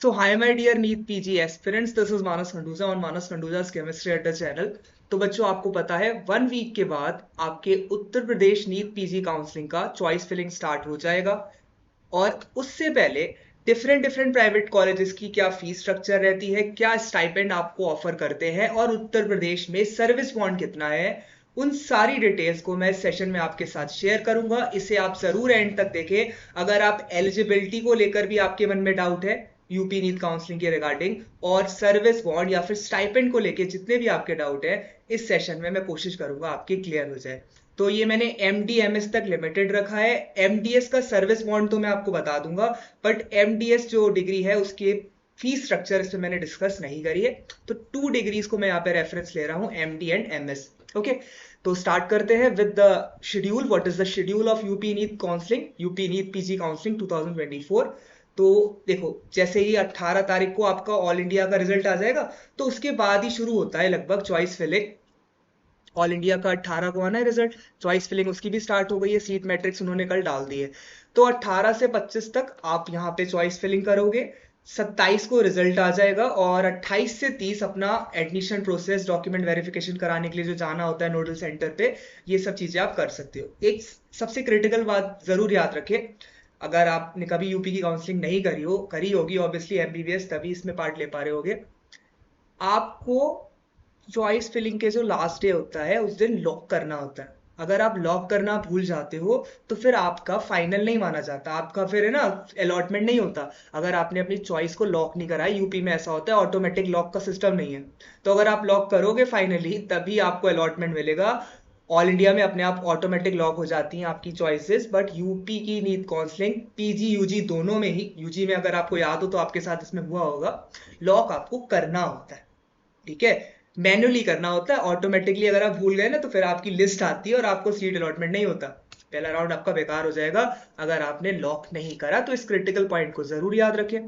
So hi my dear NEET PG aspirants, this is Manas Khanduja on Manas Khanduja's Chemistry at the channel। तो बच्चों आपको पता है 1 week के बाद आपके Uttar Pradesh NEET PG counselling का चॉइस फिलिंग स्टार्ट हो जाएगा। और उससे पहले डिफरेंट डिफरेंट प्राइवेट कॉलेजेस की क्या फीस स्ट्रक्चर रहती है, क्या स्टाइपेंड आपको ऑफर करते हैं और उत्तर प्रदेश में सर्विस बॉन्ड कितना है, उन सारी डिटेल्स को मैं इस सेशन में आपके साथ शेयर करूंगा। इसे आप जरूर एंड तक देखें। अगर आप एलिजिबिलिटी को लेकर भी आपके मन में डाउट है यूपी नीट काउंसलिंग के रिगार्डिंग, और सर्विस बॉन्ड या फिर स्टाइपेंड को लेके जितने भी आपके डाउट है, इस सेशन में मैं कोशिश करूंगा आपकी क्लियर हो जाए। तो ये मैंने MD MS तक लिमिटेड रखा है। MDS का सर्विस बॉन्ड तो मैं आपको बता दूंगा, बट MDS जो डिग्री है उसके फीस स्ट्रक्चर इसमें मैंने डिस्कस नहीं करी है। तो 2 डिग्रीज को मैं यहाँ पे रेफरेंस ले रहा हूँ, MD एंड MS। ओके, तो स्टार्ट करते हैं with the schedule. What is the schedule of UP NEET counselling, UP NEET PG counselling 2024। तो देखो, जैसे ही 18 तारीख को आपका ऑल इंडिया का रिजल्ट आ जाएगा, तो उसके बाद ही शुरू होता है लगभग चॉइस फिलिंग। ऑल इंडिया का 18 को आना है रिजल्ट, चॉइस फिलिंग उसकी भी स्टार्ट हो गई है, सीट मैट्रिक्स उन्होंने कल डाल दी है। तो 18 से 25 तक आप यहाँ पे चॉइस फिलिंग करोगे। 27 को रिजल्ट आ जाएगा और 28 से 30 अपना एडमिशन प्रोसेस, डॉक्यूमेंट वेरिफिकेशन कराने के लिए जो जाना होता है नोडल सेंटर पे, ये सब चीजें आप कर सकते हो। एक सबसे क्रिटिकल बात जरूर याद रखें, अगर आपने कभी यूपी की काउंसलिंग नहीं करी होगी ऑब्वियसली MBBS, तभी इसमें पार्ट ले पा रहे होगे। आपको चॉइस फिलिंग के जो लास्ट डे होता है उस दिन लॉक करना होता है। अगर आप लॉक करना भूल जाते हो तो फिर आपका फाइनल नहीं माना जाता, आपका फिर है ना अलॉटमेंट नहीं होता। अगर आपने अपनी चॉइस को लॉक नहीं करा है, यूपी में ऐसा होता है ऑटोमेटिक लॉक का सिस्टम नहीं है। तो अगर आप लॉक करोगे फाइनली तभी आपको अलॉटमेंट मिलेगा। ऑल इंडिया में अपने आप ऑटोमेटिक लॉक हो जाती हैं आपकी चॉइसेस, बट यूपी की नीट काउंसलिंग पीजी यूजी दोनों में ही, यूजी में अगर आपको याद हो तो आपके साथ इसमें हुआ होगा, लॉक आपको करना होता है। ठीक है, मैन्युअली करना होता है। ऑटोमेटिकली अगर आप भूल गए ना तो फिर आपकी लिस्ट आती है और आपको सीट अलॉटमेंट नहीं होता। पहला राउंड आपका बेकार हो जाएगा अगर आपने लॉक नहीं करा। तो इस क्रिटिकल पॉइंट को जरूर याद रखें।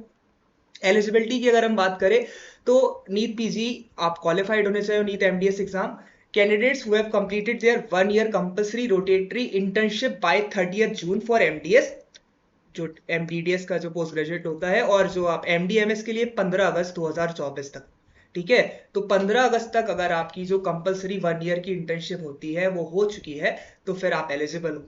एलिजिबिलिटी की अगर हम बात करें तो नीट पीजी आप क्वालिफाइड होने चाहिए नीट MDS एग्जाम। Candidates who have completed their 1 year compulsory rotatory internship by 30 June for MDS, जो MDDS का जो पोस्ट ग्रेजुएट होता है, और जो आप MDMS के लिए 15 अगस्त 2024 तक। ठीक है, तो 15 अगस्त तक अगर आपकी जो कंपलसरी 1 ईयर की इंटर्नशिप होती है वो हो चुकी है तो फिर आप एलिजिबल हो।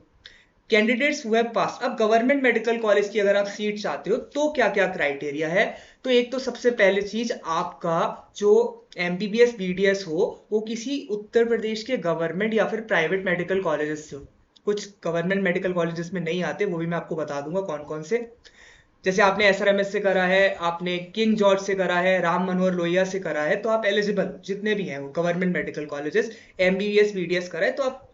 कैंडिडेट्स हु हैव पास, अब गवर्नमेंट मेडिकल कॉलेज की अगर आप सीट चाहते हो तो क्या क्या क्राइटेरिया है। तो एक तो सबसे पहले चीज, आपका जो MBBS BDS हो वो किसी उत्तर प्रदेश के गवर्नमेंट या फिर प्राइवेट मेडिकल कॉलेजेस से हो। कुछ गवर्नमेंट मेडिकल कॉलेजेस में नहीं आते, वो भी मैं आपको बता दूंगा कौन कौन से। जैसे आपने SRMS से करा है, आपने किंग जॉर्ज से करा है, राम मनोहर लोहिया से करा है, तो आप एलिजिबल, जितने भी हैं वो government medical colleges. MBBS BDS करा है तो आप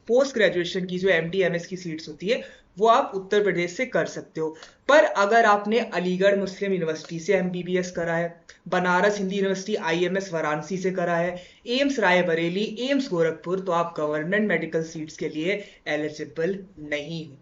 पोस्ट ग्रेजुएशन की जो MD MS की सीट्स होती है वो आप उत्तर प्रदेश से कर सकते हो। पर अगर आपने अलीगढ़ मुस्लिम यूनिवर्सिटी से MBBS करा है, बनारस हिंदी यूनिवर्सिटी IMS वाराणसी से करा है, एम्स रायबरेली, एम्स गोरखपुर, तो आप गवर्नमेंट मेडिकल सीट्स के लिए एलिजिबल नहीं हो।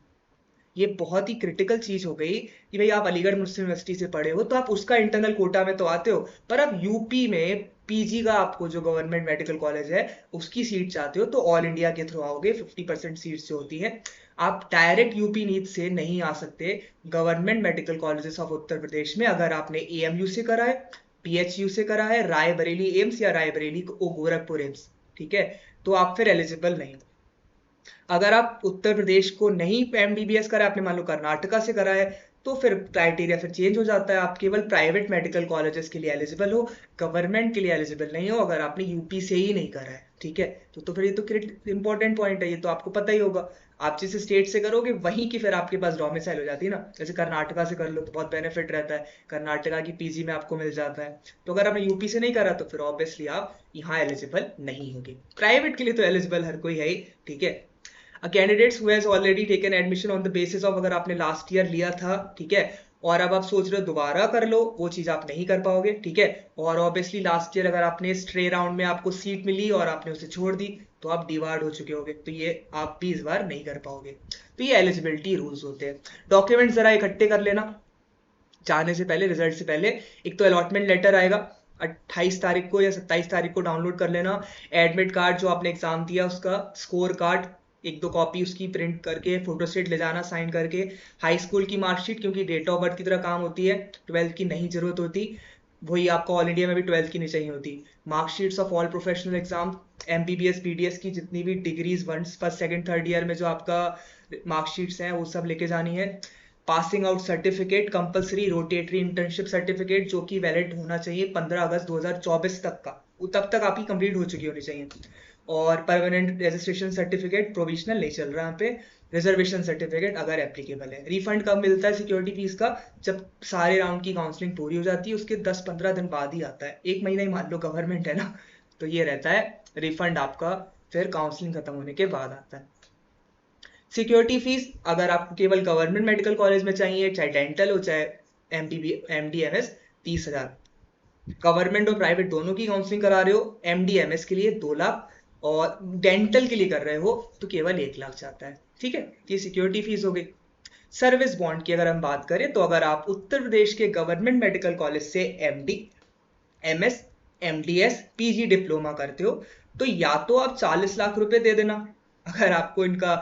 ये बहुत ही क्रिटिकल चीज हो गई कि भाई आप अलीगढ़ मुस्लिम यूनिवर्सिटी से पढ़े हो तो आप उसका इंटरनल कोटा में तो आते हो, पर आप यूपी में पीजी का आपको जो गवर्नमेंट मेडिकल कॉलेज है उसकी सीट चाहते हो तो ऑल इंडिया के थ्रू आओगे। 50% सीट्स जो होती है, आप डायरेक्ट यूपी नीट से नहीं आ सकते government medical colleges of Uttar Pradesh में। अगर आपने AMU से करा है, PHU से करा है, रायबरेली एम्स या रायबरेली गोरखपुर एम्स, ठीक है, तो आप फिर एलिजिबल नहीं। अगर आप उत्तर प्रदेश को नहीं MBBS करा, आपने मान लो कर्नाटका से करा है, तो फिर क्राइटेरिया फिर चेंज हो जाता है। आप केवल प्राइवेट मेडिकल कॉलेजेस के लिए एलिजिबल हो, गवर्नमेंट के लिए एलिजिबल नहीं हो अगर आपने यूपी से ही नहीं करा है। ठीक है, तो फिर ये तो इंपॉर्टेंट पॉइंट है, ये तो आपको पता ही होगा। आप जिस स्टेट से करोगे वहीं की फिर आपके पास डोमिसाइल हो जाती है ना। जैसे कर्नाटका से कर लो तो बहुत बेनिफिट रहता है, कर्नाटका की पीजी में आपको मिल जाता है। तो अगर आपने यूपी से नहीं करा तो फिर ऑब्वियसली आप यहाँ एलिजिबल नहीं होगे। प्राइवेट के लिए तो एलिजिबल हर कोई है ही। ठीक है, candidates who has already taken admission on the basis of, अगर आपने लास्ट ईयर लिया था, ठीक है, और अब आप सोच रहे हो दोबारा कर लो, वो चीज आप नहीं कर पाओगे। ठीक है, और ऑब्वियसली लास्ट ईयर अगर आपने स्ट्रे राउंड में आपको सीट मिली और आपने उसे छोड़ दी तो आप डिवार्ड हो चुके होगे, तो ये आप भी इस बार नहीं कर पाओगे। तो ये एलिजिबिलिटी रूल्स होते हैं। डॉक्यूमेंट जरा इकट्ठे कर लेना जाने से पहले, रिजल्ट से पहले। एक तो अलॉटमेंट लेटर आएगा 28 तारीख को या 27 तारीख को, डाउनलोड कर लेना। एडमिट कार्ड जो आपने एग्जाम दिया उसका, स्कोर कार्ड, एक दो कॉपी उसकी प्रिंट करके फोटोस्टेट ले जाना साइन करके, हाई स्कूल की मार्कशीट क्योंकि डेट ऑफ बर्थ की तरह काम होती है, 12th की नहीं जरूरत होती, वही आपको ऑल इंडिया में भी 12th की नहीं चाहिए होती। Marksheets of all professional exam, MBBS PDS की जितनी भी degrees first second third year में जो आपका मार्कशीट्स हैं वो सब लेके जानी है। Passing out certificate compulsory, rotatory internship certificate जो कि वैलिड होना चाहिए 15 अगस्त 2024 तक का, तब तक आपकी कंप्लीट हो चुकी होनी चाहिए। और परमानेंट रजिस्ट्रेशन सर्टिफिकेट, प्रोविजनल नहीं चल रहा यहाँ पे, रिजर्वेशन सर्टिफिकेट अगर एप्लीकेबल है। रिफंड कब मिलता है सिक्योरिटी फीस का? जब सारे राउंड की काउंसलिंग पूरी हो जाती है उसके 10-15 दिन बाद ही आता है, एक महीना ही मान लो गवर्नमेंट है ना, तो ये रहता है रिफंड आपका, फिर काउंसलिंग खत्म होने के बाद आता है। सिक्योरिटी फीस अगर आपको केवल गवर्नमेंट मेडिकल कॉलेज में चाहिए, चाहे डेंटल हो चाहे एमडीएमएस, 30,000। गवर्नमेंट और प्राइवेट दोनों की काउंसलिंग करा रहे हो, एमडीएमएस के लिए 2 लाख और डेंटल के लिए कर रहे हो तो केवल 1 लाख जाता है। ठीक है, ये सिक्योरिटी फीस हो गई। सर्विस बॉन्ड की अगर हम बात करें तो अगर आप उत्तर प्रदेश के गवर्नमेंट मेडिकल कॉलेज से MD, MS, MDS, PG diploma करते हो तो या तो आप 40 लाख रुपए दे देना अगर आपको इनका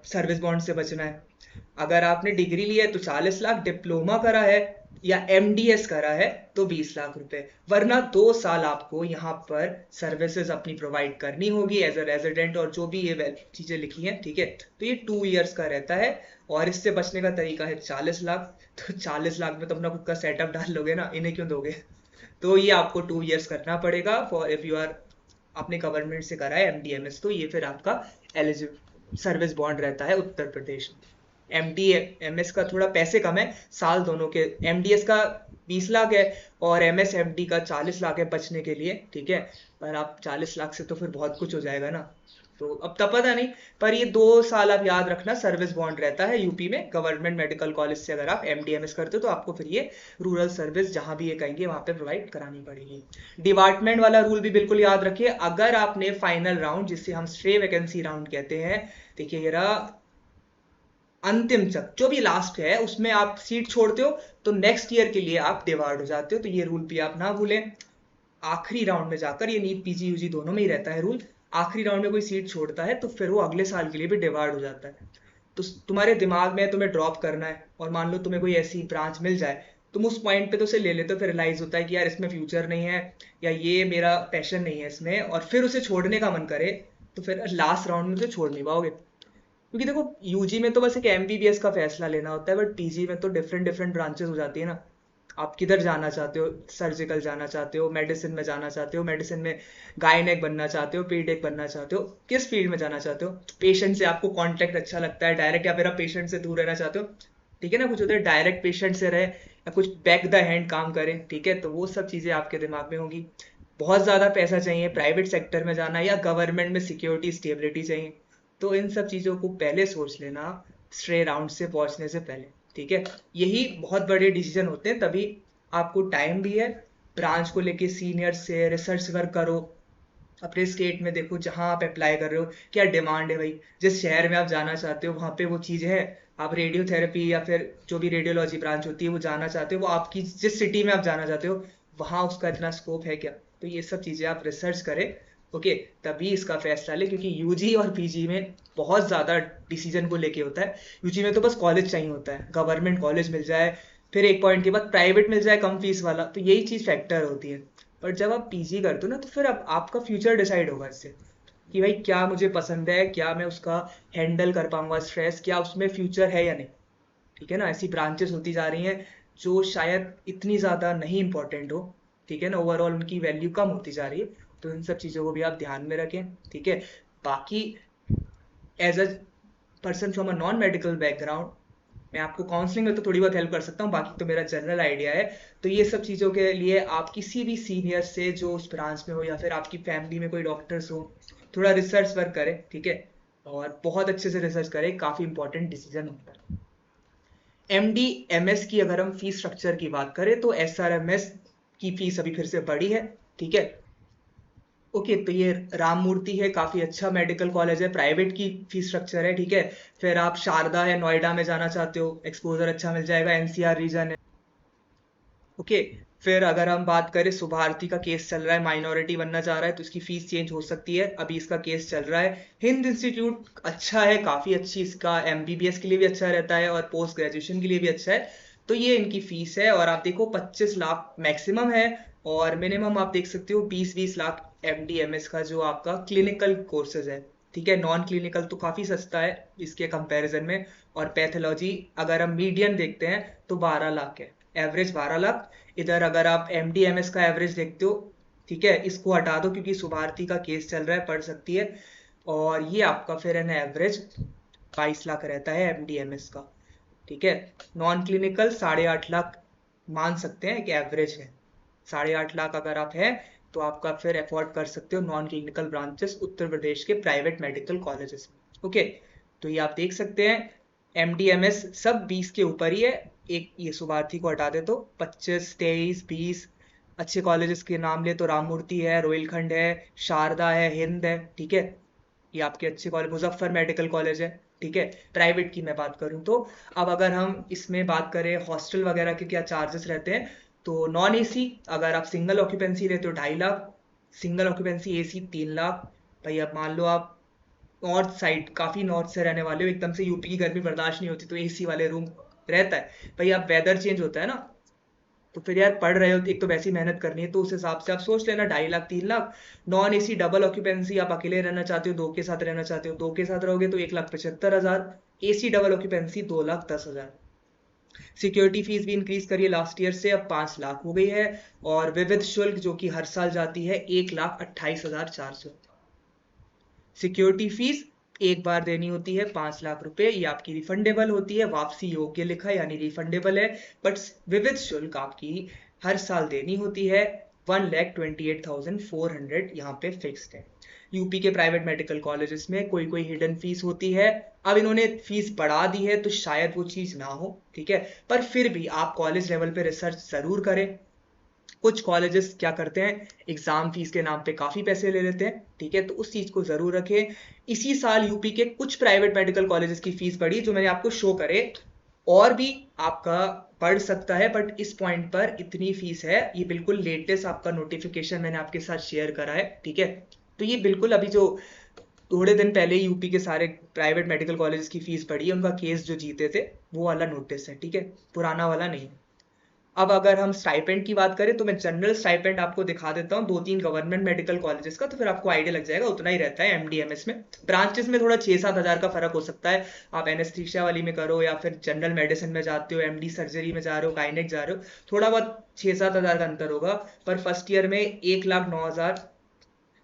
सर्विस बॉन्ड से बचना है। अगर आपने डिग्री ली है तो 40 लाख, डिप्लोमा करा है या एमडीएस करा है तो 20 लाख रुपए, वरना 2 साल आपको यहाँ पर सर्विसेज अपनी प्रोवाइड करनी होगी एज अ रेजिडेंट और जो भी ये चीजें लिखी हैं। ठीक है, तो ये 2 इयर्स का रहता है और इससे बचने का तरीका है 40 लाख। तो 40 लाख में तो अपना खुद का सेटअप डाल लोगे ना, इन्हें क्यों दोगे? तो ये आपको 2 इयर्स करना पड़ेगा फॉर इफ यू आर, आपने गवर्नमेंट से करा है एमडीएमएस तो ये फिर आपका एलिजिबल सर्विस बॉन्ड रहता है उत्तर प्रदेश में। एमडीएमएस का थोड़ा पैसे कम है, साल दोनों के, एमडीएस का 20 लाख है और एमएसएमडी का 40 लाख है बचने के लिए। ठीक है, पर आप 40 लाख से तो फिर बहुत कुछ हो जाएगा ना, तो अब तक पता नहीं, पर ये 2 साल आप याद रखना सर्विस बॉन्ड रहता है यूपी में गवर्नमेंट मेडिकल कॉलेज से। अगर आप एमडीएमएस करते हो तो आपको फिर ये रूरल सर्विस जहां भी ये कहेंगे वहां पे प्रोवाइड करानी पड़ेगी। डिपार्टमेंट वाला रूल भी बिल्कुल याद रखिए, अगर आपने फाइनल राउंड जिसे हम स्ट्रे वैकेंसी राउंड कहते हैं, देखिए ये रहा अंतिम तक जो भी लास्ट है उसमें आप सीट छोड़ते हो तो नेक्स्ट ईयर के लिए आप डिवार्ड हो जाते हो, तो ये रूल भी आप ना भूलें। आखिरी राउंड में जाकर, ये नीट पीजी यूजी दोनों में ही रहता है रूल, आखिरी राउंड में कोई सीट छोड़ता है तो फिर वो अगले साल के लिए भी डिवार्ड हो जाता है। तो तुम्हारे दिमाग में तुम्हें ड्रॉप करना है और मान लो तुम्हें कोई ऐसी ब्रांच मिल जाए, तुम उस पॉइंट पे तो उसे ले लेते हो, फिर रियलाइज होता है कि यार इसमें फ्यूचर नहीं है या ये मेरा पैशन नहीं है इसमें, और फिर उसे छोड़ने का मन करे तो फिर लास्ट राउंड में उसे छोड़ नहीं पाओगे। क्योंकि देखो यूजी में तो बस एक एमबीबीएस का फैसला लेना होता है, बट पीजी में तो डिफरेंट डिफरेंट ब्रांचेस हो जाती है ना। आप किधर जाना चाहते हो, सर्जिकल जाना चाहते हो, मेडिसिन में जाना चाहते हो, मेडिसिन में गायनेक बनना चाहते हो, पीडियक बनना चाहते हो, किस फील्ड में जाना चाहते हो, पेशेंट से आपको कांटेक्ट अच्छा लगता है डायरेक्ट, या फिर आप पेशेंट से दूर रहना चाहते हो। ठीक है ना, कुछ होते हैं डायरेक्ट पेशेंट से रहे या कुछ बैक द हैंड काम करें। ठीक है, तो वो सब चीजें आपके दिमाग में होंगी। बहुत ज्यादा पैसा चाहिए, प्राइवेट सेक्टर में जाना या गवर्नमेंट में सिक्योरिटी स्टेबिलिटी चाहिए, तो इन सब चीजों को पहले सोच लेना स्ट्रे राउंड से पहुंचने से पहले। ठीक है, यही बहुत बड़े डिसीजन होते हैं, तभी आपको टाइम भी है, ब्रांच को लेके सीनियर से रिसर्च वर्क करो, अपने स्टेट में देखो जहां आप अप्लाई कर रहे हो क्या डिमांड है भाई, जिस शहर में आप जाना चाहते हो वहां पे वो चीज़ है। आप रेडियोथेरेपी या फिर जो भी रेडियोलॉजी ब्रांच होती है वो जाना चाहते हो, वो आपकी जिस सिटी में आप जाना चाहते हो वहां उसका इतना स्कोप है क्या, तो ये सब चीज़ें आप रिसर्च करें। ओके, तभी इसका फैसला ले, क्योंकि यूजी और पीजी में बहुत ज़्यादा डिसीजन को लेके होता है। यूजी में तो बस कॉलेज चाहिए होता है, गवर्नमेंट कॉलेज मिल जाए, फिर एक पॉइंट के बाद प्राइवेट मिल जाए कम फीस वाला, तो यही चीज़ फैक्टर होती है। पर जब आप पीजी करते हो ना तो फिर अब आपका फ्यूचर डिसाइड होगा इससे, कि भाई क्या मुझे पसंद है, क्या मैं उसका हैंडल कर पाऊंगा स्ट्रेस, क्या उसमें फ्यूचर है या नहीं। ठीक है ना, ऐसी ब्रांचेस होती जा रही हैं जो शायद इतनी ज़्यादा नहीं इंपॉर्टेंट हो। ठीक है ना, ओवरऑल उनकी वैल्यू कम होती जा रही है, तो इन सब चीज़ों को भी आप ध्यान में रखें। ठीक है, बाकी as a person from a non medical background मैं आपको काउंसलिंग में तो थोड़ी बहुत हेल्प कर सकता हूँ, बाकी तो मेरा जनरल आइडिया है। तो ये सब चीज़ों के लिए आप किसी भी सीनियर से जो उस ब्रांच में हो या फिर आपकी फैमिली में कोई डॉक्टर्स हो, थोड़ा रिसर्च वर्क करें। ठीक है, और बहुत अच्छे से रिसर्च करें, काफ़ी इंपॉर्टेंट डिसीजन होता है। एमडी एमएस की अगर हम फीस स्ट्रक्चर की बात करें तो एसआरएमएस की फीस अभी फिर से बढ़ी है। ठीक है, ओके, तो ये राम मूर्ति है, काफी अच्छा मेडिकल कॉलेज है, प्राइवेट की फीस स्ट्रक्चर है। ठीक है, फिर आप शारदा है नोएडा में जाना चाहते हो, एक्सपोजर अच्छा मिल जाएगा, एनसीआर रीजन है। ओके, फिर अगर हम बात करें, सुभारती का केस चल रहा है, माइनॉरिटी बनना चाह रहा है तो इसकी फीस चेंज हो सकती है, अभी इसका केस चल रहा है। हिंद इंस्टीट्यूट अच्छा है, काफ़ी अच्छी, इसका एमबीबीएस के लिए भी अच्छा रहता है और पोस्ट ग्रेजुएशन के लिए भी अच्छा है। तो ये इनकी फीस है, और आप देखो 25 लाख मैक्सिमम है, और मिनिमम आप देख सकते हो 20-20 लाख एमडीएमएस का जो आपका क्लिनिकल कोर्सेज है। ठीक है, नॉन क्लिनिकल तो काफ़ी सस्ता है इसके कंपैरिजन में। और पैथोलॉजी अगर हम मीडियन देखते हैं तो 12 लाख है, एवरेज 12 लाख। इधर अगर आप एमडीएमएस का एवरेज देखते हो, ठीक है, इसको हटा दो क्योंकि सुभारती का केस चल रहा है, पढ़ सकती है, और ये आपका फिर है ना एवरेज 22 लाख रहता है एमडीएमएस का। ठीक है, नॉन क्लिनिकल 8.5 लाख मान सकते हैं कि एवरेज है। 8.5 लाख अगर आप है तो आपका फिर अफोर्ड कर सकते हो non clinical branches Uttar Pradesh के प्राइवेट मेडिकल कॉलेजेस में। ओके, तो ये आप देख सकते हैं एमडीएमएस सब 20 के ऊपर ही है। एक ये सुभारती को हटा दे तो 25, 23, 20 अच्छे कॉलेजेस के नाम ले तो राममूर्ति है, रोहिलखंड है, शारदा है, हिंद है। ठीक है, ये आपके अच्छे कॉलेज, मुजफ्फर मेडिकल कॉलेज है। ठीक है, प्राइवेट की मैं बात करूं तो। अब अगर हम इसमें बात करें हॉस्टल वगैरह के क्या चार्जेस रहते हैं, तो नॉन एसी अगर आप सिंगल ऑक्यूपेंसी लेते हो 2.5 lakh, single occupancy AC 3 lakh. भाई अब मान लो आप नॉर्थ साइड, काफी नॉर्थ से रहने वाले हो, एकदम से यूपी की गर्मी बर्दाश्त नहीं होती तो एसी वाले रूम रहता है। भाई अब वेदर चेंज होता है ना, तो फिर यार पढ़ रहे हो, एक तो वैसी मेहनत करनी है, तो उस हिसाब से आप सोच लेना 2.5 lakh 3 lakh. Non AC double occupancy आप अकेले रहना चाहते हो, दो के साथ रहना चाहते हो, दो के साथ रहोगे तो 1,75,000। AC double occupancy 2,10,000। Security fees भी इंक्रीज करिए लास्ट ईयर से, अब 5 लाख हो गई है। और विविध शुल्क जो कि हर साल जाती है 1,28,400। सिक्योरिटी फीस एक बार देनी होती है 5 लाख रुपए, ये आपकी रिफंडेबल होती है, वापसी योग्य लिखा है यानी रिफंडेबल है। बट विविध शुल्क आपकी हर साल देनी होती है 1,28,400, यहाँ पे फिक्स्ड है। यूपी के प्राइवेट मेडिकल कॉलेजेस में कोई कोई हिडन फीस होती है, अब इन्होंने फीस बढ़ा दी है तो शायद वो चीज ना हो। ठीक है, पर फिर भी आप कॉलेज लेवल पे रिसर्च जरूर करें। कुछ कॉलेजेस क्या करते हैं, एग्जाम फीस के नाम पे काफी पैसे ले लेते हैं। ठीक है, तो उस चीज को जरूर रखें। इसी साल यूपी के कुछ प्राइवेट मेडिकल कॉलेजेस की फीस बढ़ी जो मैंने आपको शो करे, और भी आपका बढ़ सकता है, बट इस पॉइंट पर इतनी फीस है। ये बिल्कुल लेटेस्ट आपका नोटिफिकेशन मैंने आपके साथ शेयर करा है। ठीक है, तो ये बिल्कुल अभी जो थोड़े दिन पहले यूपी के सारे प्राइवेट मेडिकल कॉलेज की फीस बढ़ी है, उनका केस जो जीते थे वो वाला नोटिस है। ठीक है, पुराना वाला नहीं। अब अगर हम स्टाइपेंड की बात करें तो मैं जनरल स्टाइपेंड आपको दिखा देता हूँ 2-3 गवर्नमेंट मेडिकल कॉलेजेस का, तो फिर आपको आइडिया लग जाएगा। उतना ही रहता है एमडीएमएस में। ब्रांचेस में थोड़ा 6-7 हज़ार का फर्क हो सकता है, आप एनेस्थीसिया वाली में करो या फिर जनरल मेडिसिन में जाते हो, एमडी सर्जरी में जा रहे हो, गायनेक जा रहे हो, थोड़ा बहुत 6-7 हज़ार का अंतर होगा। पर फर्स्ट ईयर में 1,09,000,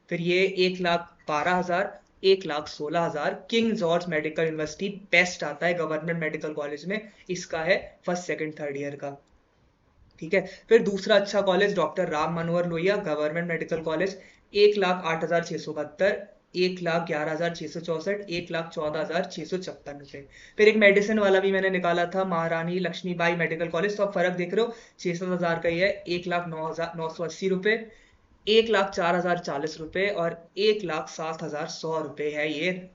फिर ये 1,12,000, 1,16,000। King George medical university best आता है गवर्नमेंट मेडिकल कॉलेज में, इसका है फर्स्ट सेकंड थर्ड ईयर का। ठीक है, फिर दूसरा अच्छा college doctor Ram Manohar Lohia government medical college, 1,08,672, 1,11,664, 1,14,656 रुपए। फिर एक मेडिसिन वाला भी मैंने निकाला था, महारानी लक्ष्मीबाई मेडिकल कॉलेज, तो आप फर्क देख रहे हो, 6-7 हज़ार का ही है, 1,09,980 रुपए, 1,04,040 रुपए, और 1,07,100 रुपए है ये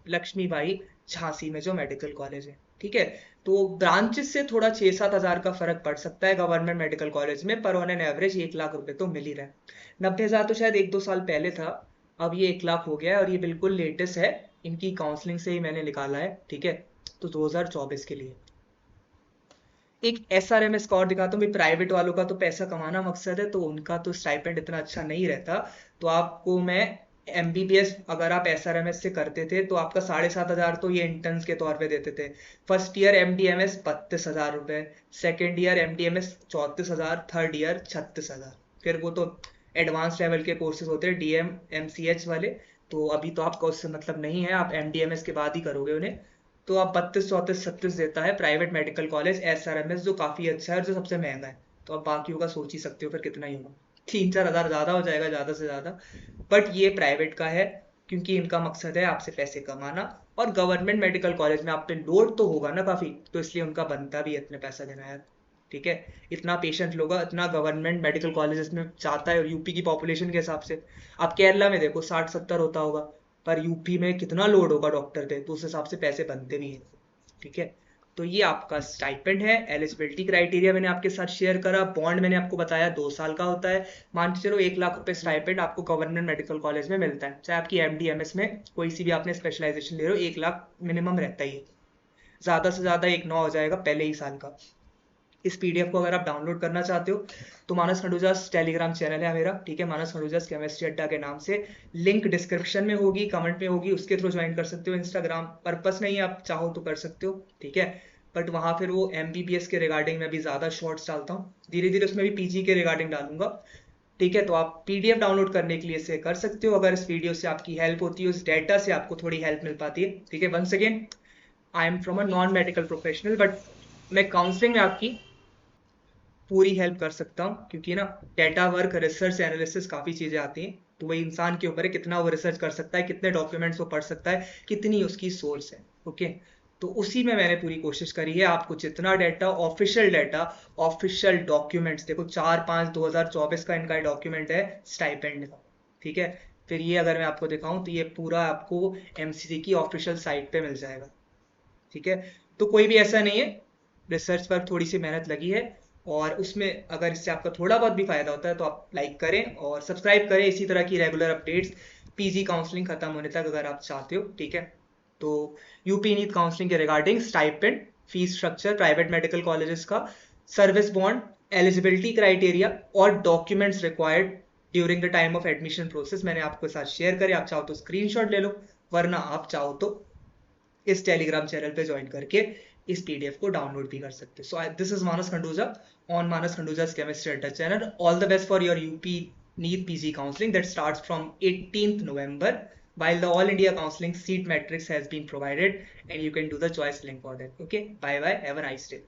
लक्ष्मीबाई झांसी में जो मेडिकल कॉलेज है। ठीक है, तो ब्रांचेस से थोड़ा 6-7 हज़ार का फर्क पड़ सकता है गवर्नमेंट मेडिकल कॉलेज में, पर ऑन एन एवरेज 1 लाख रुपए तो मिल ही रहा है। 90 हज़ार तो शायद 1-2 साल पहले था, अब ये 1 लाख हो गया है, और ये बिल्कुल लेटेस्ट है, इनकी काउंसलिंग से ही मैंने निकाला है। ठीक है, तो 2024 के लिए एक एसआरएमएस का और दिखाता हूँ। प्राइवेट वालों का तो पैसा कमाना मकसद है, तो उनका तो स्टाइपेंड इतना अच्छा नहीं रहता। तो आपको मैं एमबीबीएस अगर आप एसआरएमएस से करते थे तो आपका 7,500 तो ये इंटर्न्स के तौर पे देते थे। फर्स्ट ईयर एमडीएमएस 32,000 रुपए, second year MDMS 34,000, third year 36,000। फिर वो तो एडवांस लेवल के कोर्सेज होते हैं डीएम एमसीएच वाले, तो अभी तो आपका उससे मतलब नहीं है, आप एमडीएमएस के बाद ही करोगे उन्हें। तो आप 32, 34, 36 देता है प्राइवेट मेडिकल कॉलेज एसआरएमएस, जो काफी अच्छा है और जो सबसे महंगा है। तो आप बाकियों का सोच ही सकते हो फिर कितना ही होगा, 3-4 हज़ार ज्यादा हो जाएगा ज्यादा से ज्यादा। बट ये प्राइवेट का है क्योंकि इनका मकसद है आपसे पैसे कमाना, और गवर्नमेंट मेडिकल कॉलेज में आप पे लोड तो होगा ना काफी, तो इसलिए उनका बनता भी है इतने पैसा देना यार। ठीक है, इतना पेशेंट लोग इतना गवर्नमेंट मेडिकल कॉलेजेस में चाहता है, और यूपी की पॉपुलेशन के हिसाब से आप केरला में देखो 60-70 होता होगा, पर यूपी में कितना लोड होगा डॉक्टर पे, तो उस हिसाब से पैसे बनते भी हैं। ठीक है, तो ये आपका स्टाइपेंड है। एलिजिबिलिटी क्राइटेरिया मैंने आपके साथ शेयर करा। बॉन्ड मैंने आपको बताया 2 साल का होता है। मान के चलो 1 लाख रुपए स्टाइपेंड आपको गवर्नमेंट मेडिकल कॉलेज में मिलता है, चाहे आपकी एमडी एमएस में कोई सी भी आपने स्पेशलाइजेशन ले रहे हो, 1 लाख मिनिमम रहता ही है। ज़्यादा से ज़्यादा 1,9 हो जाएगा पहले ही साल का। इस पीडीएफ को अगर आप डाउनलोड करना चाहते हो तो मानस खंडूजास टेलीग्राम चैनल है मेरा, ठीक है, मानस खंडूजास केमिस्ट्री अड्डा के नाम से। लिंक डिस्क्रिप्शन में होगी, कमेंट में होगी, उसके थ्रू ज्वाइन कर सकते हो। इंस्टाग्राम पर्पस नहीं, आप चाहो तो कर सकते हो, ठीक है। बट वहाँ फिर वो एमबीबीएस के रिगार्डिंग में भी ज़्यादा शॉर्ट्स डालता हूँ, धीरे धीरे उसमें भी पीजी के रिगार्डिंग डालूंगा, ठीक है। तो आप पीडीएफ डाउनलोड करने के लिए इसे कर सकते हो अगर इस वीडियो से आपकी हेल्प होती है, उस डेटा से आपको थोड़ी हेल्प मिल पाती है, ठीक है। Once again I am from a non medical professional, but मैं काउंसलिंग में आपकी पूरी हेल्प कर सकता हूँ, क्योंकि ना डेटा वर्क, रिसर्च, एनालिसिस काफ़ी चीज़ें आती हैं। तो वही इंसान के ऊपर है कितना वो रिसर्च कर सकता है, कितने डॉक्यूमेंट्स वो पढ़ सकता है, कितनी उसकी सोर्स है, ओके। तो उसी में मैंने पूरी कोशिश करी है आपको जितना डाटा, ऑफिशियल डॉक्यूमेंट्स, देखो 4/5/2024 का इनका डॉक्यूमेंट है स्टाइपेंड का, ठीक है। फिर ये अगर मैं आपको दिखाऊं तो ये पूरा आपको एमसीसी की ऑफिशियल साइट पे मिल जाएगा, ठीक है। तो कोई भी ऐसा नहीं है, रिसर्च पर थोड़ी सी मेहनत लगी है, और उसमें अगर इससे आपका थोड़ा बहुत भी फायदा होता है तो आप लाइक करें और सब्सक्राइब करें इसी तरह की रेगुलर अपडेट्स पीजी काउंसलिंग खत्म होने तक अगर आप चाहते हो, ठीक है। तो यूपी नीट काउंसलिंग के regarding stipend, fees structure, private medical colleges का, सर्विस बॉन्ड, एलिजिबिलिटी क्राइटेरिया और documents required during the time of admission process मैंने आपके साथ शेयर करे। आप चाहो तो स्क्रीनशॉट ले लो, वरना आप चाहो तो इस टेलीग्राम चैनल पे ज्वाइन करके इस पीडीएफ को डाउनलोड भी कर सकते हो। So this is Manas Khanduja on Manas Khanduja's chemistry Adda channel. All the best for your UP NEET PG counseling that starts from 18th November, while the all India counseling seat matrix has been provided and you can do the choice link for that. Okay, bye bye, have a nice day.